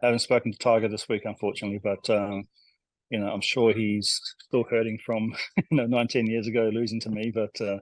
I haven't spoken to Tiger this week, unfortunately, but I'm sure he's still hurting from 19 years ago losing to me. But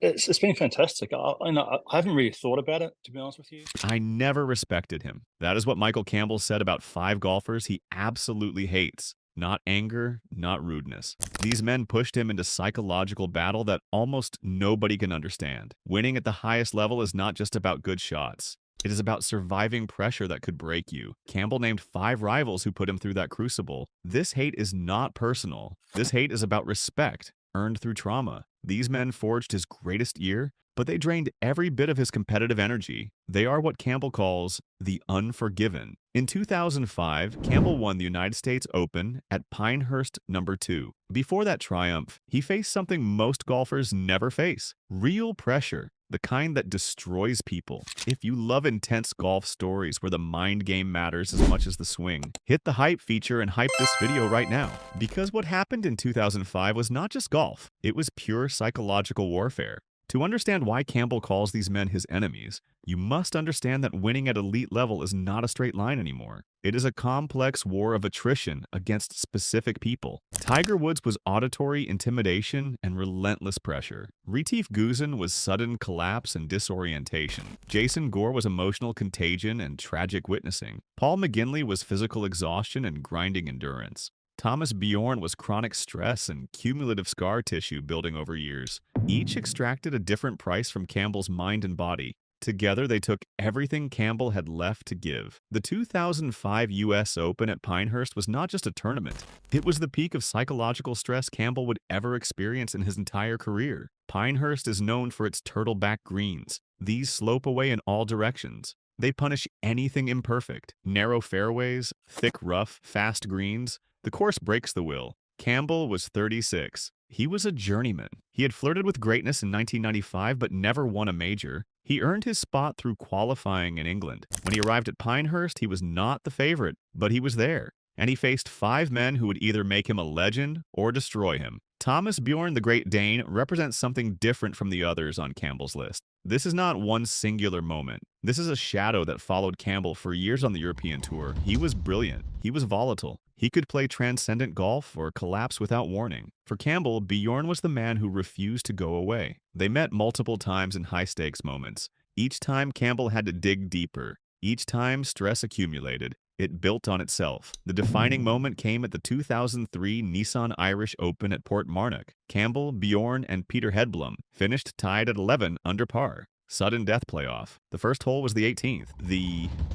it's been fantastic. I haven't really thought about it, to be honest with you. I never respected him. That is what Michael Campbell said about 5 golfers he absolutely hates. Not anger, not rudeness. These men pushed him into psychological battle that almost nobody can understand. Winning at the highest level is not just about good shots. It is about surviving pressure that could break you. Campbell named 5 rivals who put him through that crucible. This hate is not personal. This hate is about respect, earned through trauma. These men forged his greatest year, but they drained every bit of his competitive energy. They are what Campbell calls the Unforgiven. In 2005, Campbell won the United States Open at Pinehurst No. 2. Before that triumph, he faced something most golfers never face: real pressure, the kind that destroys people. If you love intense golf stories where the mind game matters as much as the swing, hit the hype feature and hype this video right now. Because what happened in 2005 was not just golf, it was pure psychological warfare. To understand why Campbell calls these men his enemies, you must understand that winning at elite level is not a straight line anymore. It is a complex war of attrition against specific people. Tiger Woods was auditory intimidation and relentless pressure. Retief Goosen was sudden collapse and disorientation. Jason Gore was emotional contagion and tragic witnessing. Paul McGinley was physical exhaustion and grinding endurance. Thomas Bjorn was chronic stress and cumulative scar tissue building over years. Each extracted a different price from Campbell's mind and body. Together, they took everything Campbell had left to give. The 2005 U.S. Open at Pinehurst was not just a tournament. It was the peak of psychological stress Campbell would ever experience in his entire career. Pinehurst is known for its turtleback greens. These slope away in all directions. They punish anything imperfect. Narrow fairways, thick rough, fast greens. The course breaks the will. Campbell was 36. He was a journeyman. He had flirted with greatness in 1995 but never won a major. He earned his spot through qualifying in England. When he arrived at Pinehurst, he was not the favorite, but he was there. And he faced 5 men who would either make him a legend or destroy him. Thomas Bjorn, the Great Dane, represents something different from the others on Campbell's list. This is not one singular moment. This is a shadow that followed Campbell for years on the European Tour. He was brilliant. He was volatile. He could play transcendent golf or collapse without warning. For Campbell, Bjorn was the man who refused to go away. They met multiple times in high-stakes moments. Each time, Campbell had to dig deeper. Each time, stress accumulated. It built on itself. The defining moment came at the 2003 Nissan Irish Open at Portmarnock. Campbell, Bjorn, and Peter Hedblom finished tied at 11 under par. Sudden death playoff. The first hole was the 18th.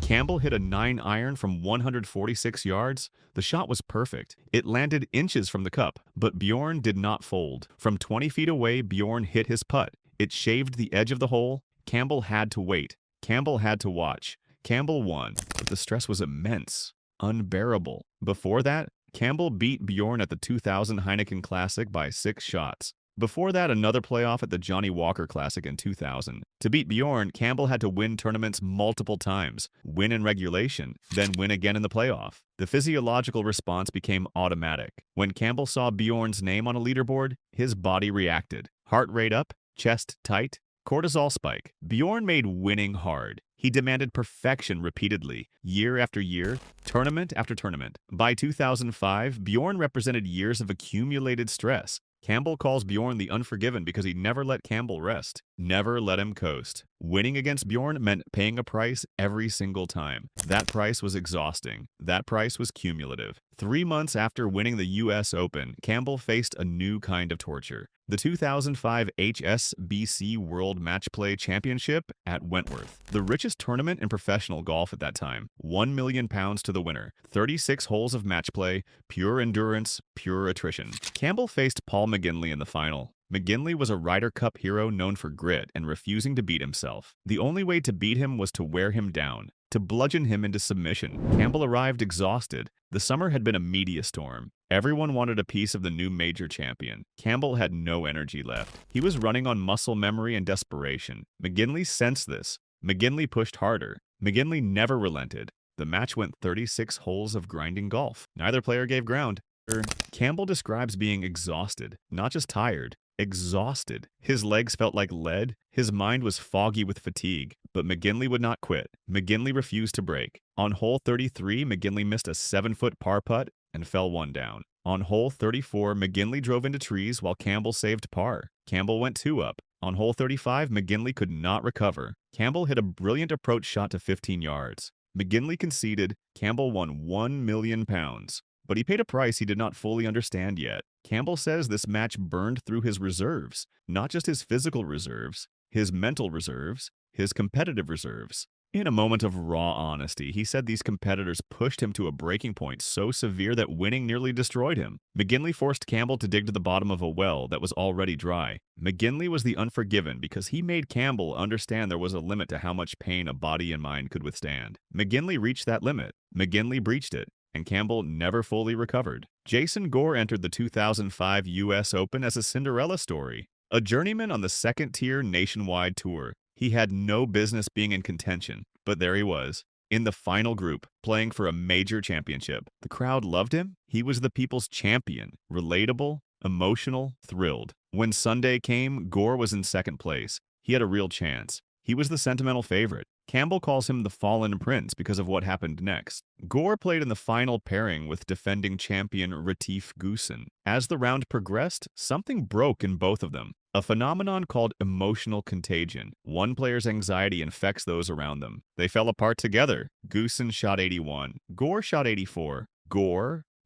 Campbell hit a 9-iron from 146 yards. The shot was perfect. It landed inches from the cup, but Bjorn did not fold. From 20 feet away, Bjorn hit his putt. It shaved the edge of the hole. Campbell had to wait. Campbell had to watch. Campbell won, but the stress was immense, unbearable. Before that, Campbell beat Bjorn at the 2000 Heineken Classic by 6 shots. Before that, another playoff at the Johnny Walker Classic in 2000. To beat Bjorn, Campbell had to win tournaments multiple times, win in regulation, then win again in the playoff. The physiological response became automatic. When Campbell saw Bjorn's name on a leaderboard, his body reacted. Heart rate up, chest tight, cortisol spike. Bjorn made winning hard. He demanded perfection repeatedly, year after year, tournament after tournament. By 2005, Bjorn represented years of accumulated stress. Campbell calls Bjorn the Unforgiven because he never let Campbell rest, never let him coast. Winning against Bjorn meant paying a price every single time. That price was exhausting. That price was cumulative. 3 months after winning the U.S. Open, Campbell faced a new kind of torture. The 2005 HSBC World Match Play Championship at Wentworth, the richest tournament in professional golf at that time. £1 million to the winner, 36 holes of match play, pure endurance, pure attrition. Campbell faced Paul McGinley in the final. McGinley was a Ryder Cup hero known for grit and refusing to beat himself. The only way to beat him was to wear him down, to bludgeon him into submission. Campbell arrived exhausted. The summer had been a media storm. Everyone wanted a piece of the new major champion. Campbell had no energy left. He was running on muscle memory and desperation. McGinley sensed this. McGinley pushed harder. McGinley never relented. The match went 36 holes of grinding golf. Neither player gave ground. Campbell describes being exhausted, not just tired. exhausted. His legs felt like lead. His mind was foggy with fatigue. But McGinley would not quit. McGinley refused to break. On hole 33, McGinley missed a 7-foot par putt and fell one down. On hole 34, McGinley drove into trees while Campbell saved par. Campbell went 2 up. On hole 35, McGinley could not recover. Campbell hit a brilliant approach shot to 15 yards. McGinley conceded. Campbell won £1 million. But he paid a price he did not fully understand yet. Campbell says this match burned through his reserves, not just his physical reserves, his mental reserves, his competitive reserves. In a moment of raw honesty, he said these competitors pushed him to a breaking point so severe that winning nearly destroyed him. McGinley forced Campbell to dig to the bottom of a well that was already dry. McGinley was the unforgiven because he made Campbell understand there was a limit to how much pain a body and mind could withstand. McGinley reached that limit. McGinley breached it, and Campbell never fully recovered. Jason Gore entered the 2005 U.S. Open as a Cinderella story, a journeyman on the second-tier nationwide tour. He had no business being in contention, but there he was, in the final group, playing for a major championship. The crowd loved him. He was the people's champion, relatable, emotional, thrilled. When Sunday came, Gore was in second place. He had a real chance. He was the sentimental favorite. Campbell calls him the fallen prince because of what happened next. Gore played in the final pairing with defending champion Retief Goosen. As the round progressed, something broke in both of them. A phenomenon called emotional contagion. One player's anxiety infects those around them. They fell apart together. Goosen shot 81. Gore shot 84.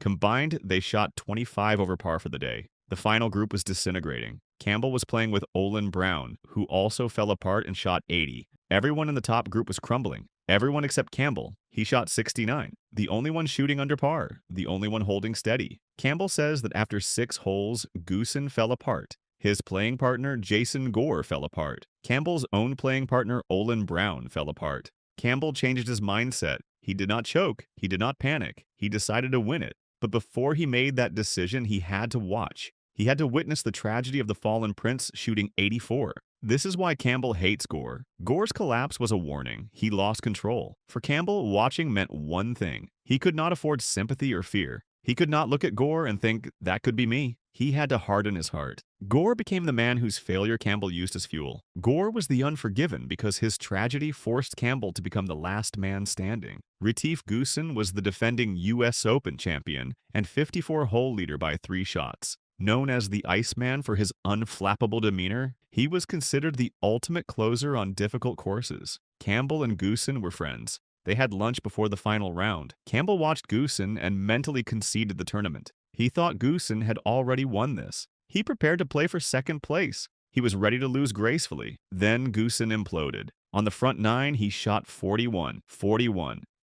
Combined, they shot 25 over par for the day. The final group was disintegrating. Campbell was playing with Olin Brown, who also fell apart and shot 80. Everyone in the top group was crumbling. Everyone except Campbell. He shot 69. The only one shooting under par. The only one holding steady. Campbell says that after 6 holes, Goosen fell apart. His playing partner, Jason Gore, fell apart. Campbell's own playing partner, Olin Brown, fell apart. Campbell changed his mindset. He did not choke. He did not panic. He decided to win it. But before he made that decision, he had to watch. He had to witness the tragedy of the fallen prince shooting 84. This is why Campbell hates Gore. Gore's collapse was a warning. He lost control. For Campbell, watching meant one thing. He could not afford sympathy or fear. He could not look at Gore and think, that could be me. He had to harden his heart. Gore became the man whose failure Campbell used as fuel. Gore was the unforgiven because his tragedy forced Campbell to become the last man standing. Retief Goosen was the defending U.S. Open champion and 54-hole leader by 3 shots. Known as the Iceman for his unflappable demeanor, he was considered the ultimate closer on difficult courses. Campbell and Goosen were friends. They had lunch before the final round. Campbell watched Goosen and mentally conceded the tournament. He thought Goosen had already won this. He prepared to play for second place. He was ready to lose gracefully. Then Goosen imploded. On the front 9, he shot 41.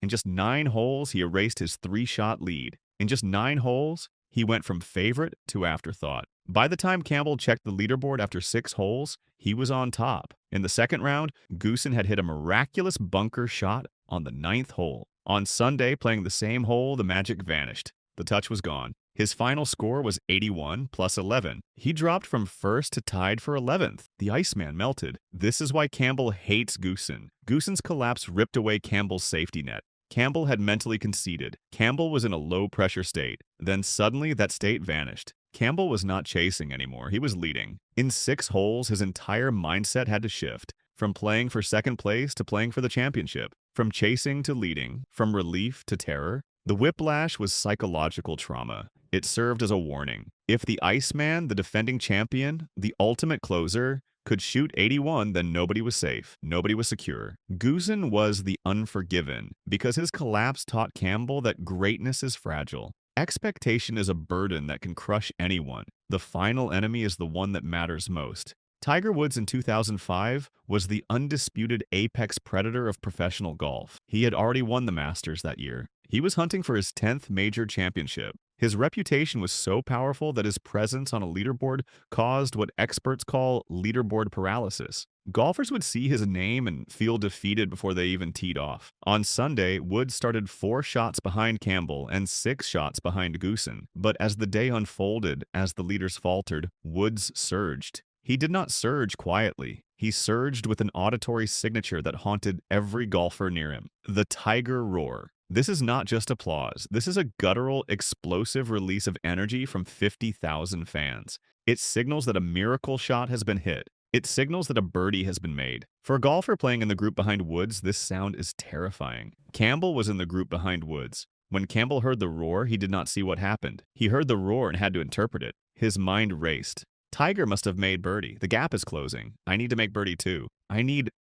In just 9 holes, he erased his 3-shot lead. In just 9 holes, he went from favorite to afterthought. By the time Campbell checked the leaderboard after 6 holes, he was on top. In the second round, Goosen had hit a miraculous bunker shot on the 9th hole. On Sunday, playing the same hole, the magic vanished. The touch was gone. His final score was 81 plus 11. He dropped from first to tied for 11th. The Iceman melted. This is why Campbell hates Goosen. Goosen's collapse ripped away Campbell's safety net. Campbell had mentally conceded. Campbell was in a low-pressure state. Then suddenly that state vanished. Campbell was not chasing anymore. He was leading. In 6 holes, his entire mindset had to shift. From playing for second place to playing for the championship. From chasing to leading. From relief to terror. The whiplash was psychological trauma. It served as a warning. If the Iceman, the defending champion, the ultimate closer, could shoot 81, then nobody was safe. Nobody was secure. Goosen was the unforgiven because his collapse taught Campbell that greatness is fragile. Expectation is a burden that can crush anyone. The final enemy is the one that matters most. Tiger Woods in 2005 was the undisputed apex predator of professional golf. He had already won the Masters that year. He was hunting for his 10th major championship. His reputation was so powerful that his presence on a leaderboard caused what experts call leaderboard paralysis. Golfers would see his name and feel defeated before they even teed off. On Sunday, Woods started 4 shots behind Campbell and 6 shots behind Goosen. But as the day unfolded, as the leaders faltered, Woods surged. He did not surge quietly. He surged with an auditory signature that haunted every golfer near him. The Tiger Roar. This is not just applause. This is a guttural, explosive release of energy from 50,000 fans. It signals that a miracle shot has been hit. It signals that a birdie has been made. For a golfer playing in the group behind Woods, this sound is terrifying. Campbell was in the group behind Woods. When Campbell heard the roar, he did not see what happened. He heard the roar and had to interpret it. His mind raced. Tiger must have made birdie. The gap is closing. I need to make birdie too.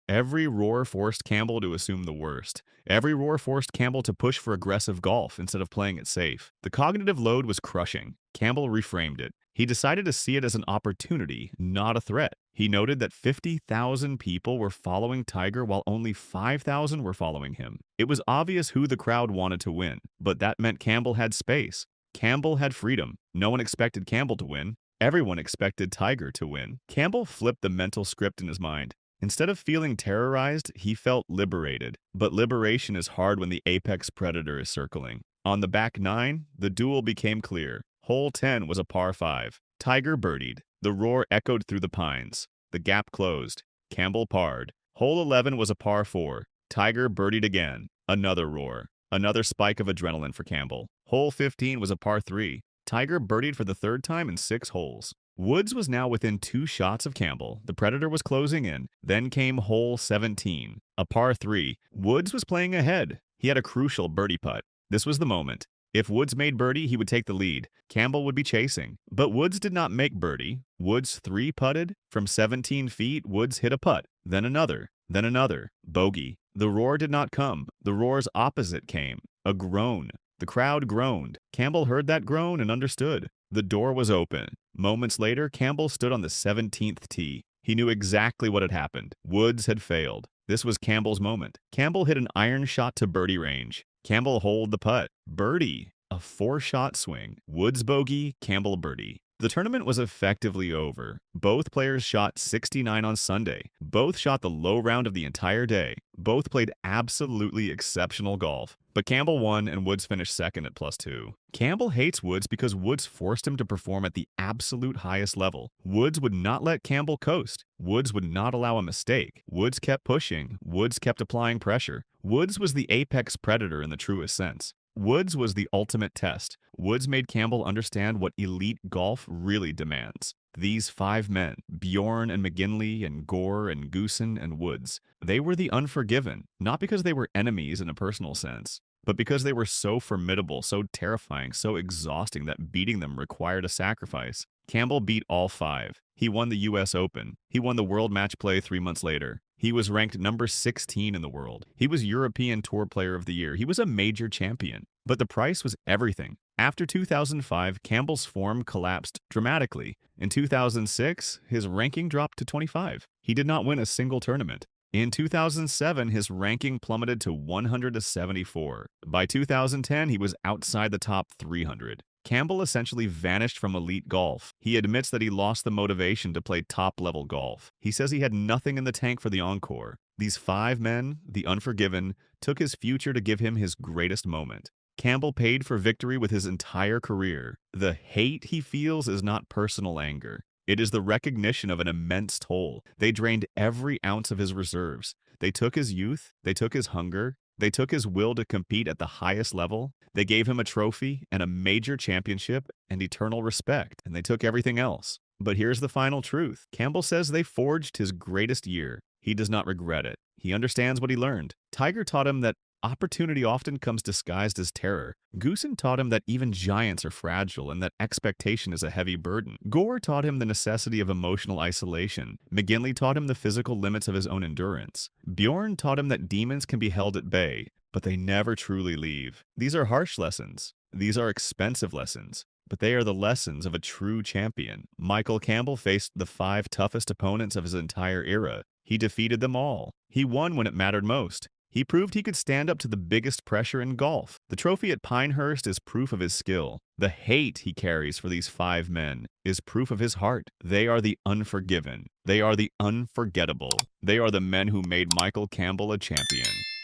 Every roar forced Campbell to assume the worst. Every roar forced Campbell to push for aggressive golf instead of playing it safe. The cognitive load was crushing. Campbell reframed it. He decided to see it as an opportunity, not a threat. He noted that 50,000 people were following Tiger while only 5,000 were following him. It was obvious who the crowd wanted to win, but that meant Campbell had space. Campbell had freedom. No one expected Campbell to win. Everyone expected Tiger to win. Campbell flipped the mental script in his mind. Instead of feeling terrorized, he felt liberated. But liberation is hard when the apex predator is circling. On the back nine, the duel became clear. Hole 10 was a par 5. Tiger birdied. The roar echoed through the pines. The gap closed. Campbell parred. Hole 11 was a par 4. Tiger birdied again. Another roar. Another spike of adrenaline for Campbell. Hole 15 was a par 3. Tiger birdied for the third time in 6 holes. Woods was now within 2 shots of Campbell. The Predator was closing in. Then came hole 17, a par 3. Woods was playing ahead. He had a crucial birdie putt. This was the moment. If Woods made birdie, he would take the lead. Campbell would be chasing. But Woods did not make birdie. Woods 3-putted. From 17 feet, Woods hit a putt. Then another. Then another. Bogey. The roar did not come. The roar's opposite came. A groan. The crowd groaned. Campbell heard that groan and understood. The door was open. Moments later, Campbell stood on the 17th tee. He knew exactly what had happened. Woods had failed. This was Campbell's moment. Campbell hit an iron shot to birdie range. Campbell holed the putt. Birdie. A 4-shot swing. Woods bogey, Campbell birdie. The tournament was effectively over. Both players shot 69 on Sunday. Both shot the low round of the entire day. Both played absolutely exceptional golf. But Campbell won and Woods finished second at +2. Campbell hates Woods because Woods forced him to perform at the absolute highest level. Woods would not let Campbell coast. Woods would not allow a mistake. Woods kept pushing. Woods kept applying pressure. Woods was the apex predator in the truest sense. Woods was the ultimate test. Woods made Campbell understand what elite golf really demands. These 5 men, Bjorn and McGinley and Gore and Goosen and Woods, they were the Unforgiven, not because they were enemies in a personal sense, but because they were so formidable, so terrifying, so exhausting that beating them required a sacrifice. Campbell beat all 5. He won the U.S. Open. He won the World Match Play 3 months later. He was ranked number 16 in the world. He was European Tour Player of the Year. He was a major champion. But the price was everything. After 2005, Campbell's form collapsed dramatically. In 2006, his ranking dropped to 25. He did not win a single tournament. In 2007, his ranking plummeted to 174. By 2010, he was outside the top 300. Campbell essentially vanished from elite golf. He admits that he lost the motivation to play top-level golf. He says he had nothing in the tank for the encore. These 5 men, the Unforgiven, took his future to give him his greatest moment. Campbell paid for victory with his entire career. The hate he feels is not personal anger. It is the recognition of an immense toll. They drained every ounce of his reserves. They took his youth. They took his hunger. They took his will to compete at the highest level. They gave him a trophy and a major championship and eternal respect, and they took everything else. But here's the final truth. Campbell says they forged his greatest year. He does not regret it. He understands what he learned. Tiger taught him that opportunity often comes disguised as terror. Goosen taught him that even giants are fragile and that expectation is a heavy burden. Gore taught him the necessity of emotional isolation. McGinley taught him the physical limits of his own endurance. Bjorn taught him that demons can be held at bay, but they never truly leave. These are harsh lessons. These are expensive lessons. But they are the lessons of a true champion. Michael Campbell faced the 5 toughest opponents of his entire era. He defeated them all. He won when it mattered most. He proved he could stand up to the biggest pressure in golf. The trophy at Pinehurst is proof of his skill. The hate he carries for these 5 men is proof of his heart. They are the Unforgiven. They are the unforgettable. They are the men who made Michael Campbell a champion.